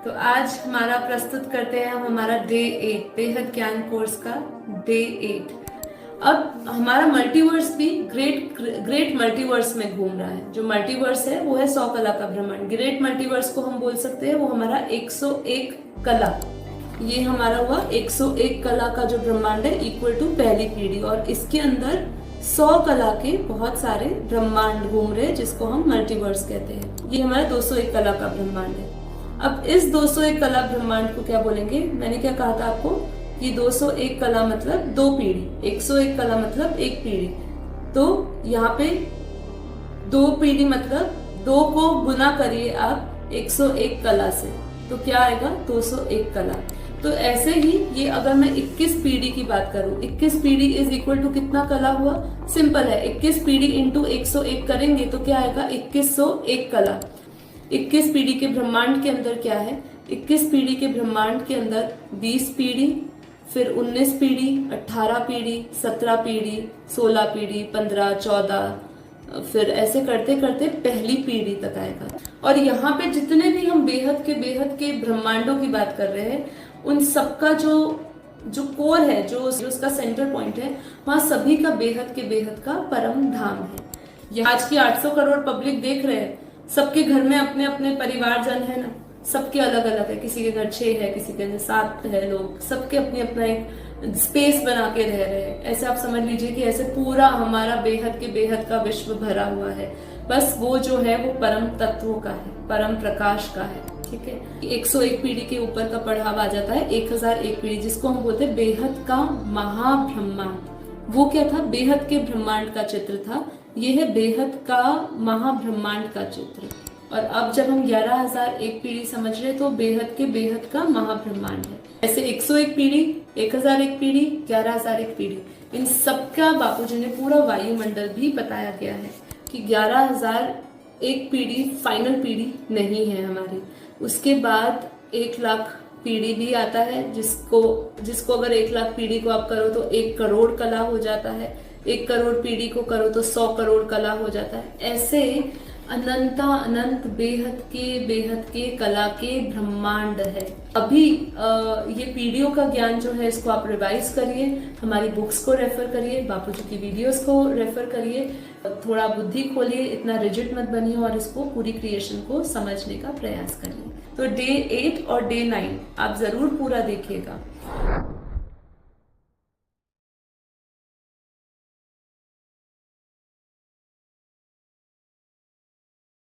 तो आज हमारा प्रस्तुत करते हैं हम हमारा डे 8 बेहद ज्ञान कोर्स का डे 8। अब हमारा मल्टीवर्स भी ग्रेट मल्टीवर्स में घूम रहा है। जो मल्टीवर्स है वो है 100 कला का ब्रह्मांड। ग्रेट मल्टीवर्स को हम बोल सकते हैं वो हमारा 101 कला, ये हमारा हुआ 101 कला का जो ब्रह्मांड है इक्वल टू पहली पीढ़ी, और इसके अंदर 100 कला के बहुत सारे ब्रह्मांड घूम रहे हैं जिसको हम मल्टीवर्स कहते हैं। ये हमारा 201 कला का ब्रह्मांड है। अब इस 201 कला ब्रह्मांड को क्या बोलेंगे? मैंने क्या कहा था आपको कि 201 कला मतलब 2 पीढ़ी, 101 कला मतलब 1 पीढ़ी। तो यहाँ पे 2 पीढ़ी मतलब 2 को गुना करिए आप 101 कला से, तो क्या आएगा? 201 कला। तो ऐसे ही ये अगर मैं 21 पीढ़ी की बात करूं, 21 पीढ़ी इज इक्वल टू कितना कला हुआ? सिंपल है, 21 पीढ़ी इंटू 101 करेंगे तो क्या आएगा? 2101 कला। 21 पीढ़ी के ब्रह्मांड के अंदर क्या है? 21 पीढ़ी के ब्रह्मांड के अंदर 20 पीढ़ी, फिर 19 पीढ़ी, 18 पीढ़ी, 17 पीढ़ी, 16 पीढ़ी, 15, 14, फिर ऐसे करते करते पहली पीढ़ी तक आएगा। और यहाँ पे जितने भी हम बेहद के ब्रह्मांडों की बात कर रहे हैं, उन सबका जो कोर है, जो उसका सेंटर पॉइंट है, वहाँ सभी का बेहद का परम धाम है। ये आज की 800 करोड़ पब्लिक देख रहे हैं, सबके घर में अपने अपने परिवारजन है ना, सबके अलग अलग है। किसी के घर 6 है, किसी के घर 7 है लोग, सबके अपने अपना एक स्पेस बना के रह रहे हैं। ऐसे आप समझ लीजिए कि ऐसे पूरा हमारा बेहद का विश्व भरा हुआ है। बस वो जो है वो परम तत्वों का है, परम प्रकाश का है। ठीक है, 101 पीढ़ी के ऊपर का पढ़ाव आ जाता है 1001 पीढ़ी, जिसको हम बोलते हैं बेहद का महाब्रह्मांड। वो क्या था? बेहद के ब्रह्मांड का चित्र था। ये है बेहद का महाब्रह्मांड का चित्र। और अब जब हम 11001 पीढ़ी समझ रहे तो बेहद का महाब्रह्मांड है। ऐसे 101 पीढ़ी, 1001 पीढ़ी, 11001 पीढ़ी, इन सबका बापूजी ने पूरा वायुमंडल भी बताया गया है कि 11001 पीढ़ी फाइनल पीढ़ी नहीं है हमारी। उसके बाद 1 लाख पीढ़ी भी आता है, जिसको अगर 1 लाख पीढ़ी को आप करो तो 1 करोड़ कला हो जाता है। 1 करोड़ पीढ़ी को करो तो 100 करोड़ कला हो जाता है। ऐसे अनंत बेहद के कला के ब्रह्मांड है। अभी ये पीढ़ियों का ज्ञान जो है इसको आप रिवाइज करिए, हमारी बुक्स को रेफर करिए, बापूजी की वीडियोस को रेफर करिए, थोड़ा बुद्धि खोलिए, इतना रिजिड मत बनिए और इसको पूरी क्रिएशन को समझने का प्रयास करिए। तो डे 8 और डे 9 आप जरूर पूरा देखिएगा।